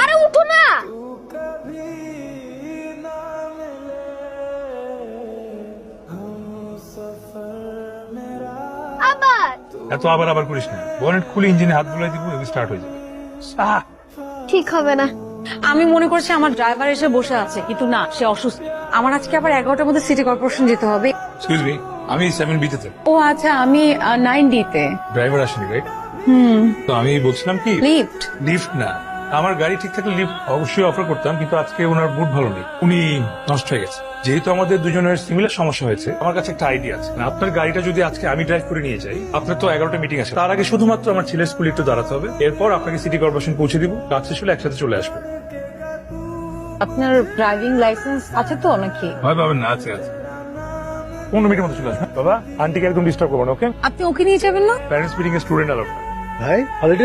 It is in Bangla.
আরে উঠো না। আবার এত আবার আবার করিস না, বনেট খুলে ইঞ্জিনে হাত বুলাই দিব, স্টার্ট হয়ে যাবে। ঠিক হবে না। আমি মনে করছি আমার ড্রাইভার এসে বসে আছে, কিন্তু না, সে অসুস্থ। আমার আজকে আবার 11টার মধ্যে সিটি কর্পোরেশন যেতে হবে। এক্সকিউজ মি, আমি 7B তে ও আচ্ছা, আমি 9D তে। ড্রাইভার আসেনি, রাইট? তো আমি বলছিলাম কি, লিফট? লিফট না, আমার গাড়ি ঠিক থাকলে লিফট অবশ্যই অফার করতাম, কিন্তু আজকে ওনার মুড ভালো নেই, উনি নষ্ট হয়ে গেছে। যেহেতু আমাদের দুজনের সিমিলার সমস্যা হয়েছে, আমার কাছে একটা আইডিয়া আছে। আপনার গাড়িটা যদি আজকে আমি ড্রাইভ করে নিয়ে যাই, আপনার তো 11টা মিটিং আছে, তার আগে শুধুমাত্র আমার ছেলের স্কুলে একটু দাঁড়াতে হবে, এরপর আপনাকে সিটি কর্পোরেশন পৌঁছে দিব, কাজ শেষ হলে একসাথে চলে আসবো। আপনার ড্রাইভিং লাইসেন্স আছে তো নাকি? হয় পাবেন না, আছে আছে। 15 মিনিটের মধ্যে চলে আসবেন। বাবা, আন্টিকে একদম ডিস্টার্ব করবো না, ওকে? আপনি ওকে নিয়ে যাবেন না? Parents meeting a student allowed. ভাই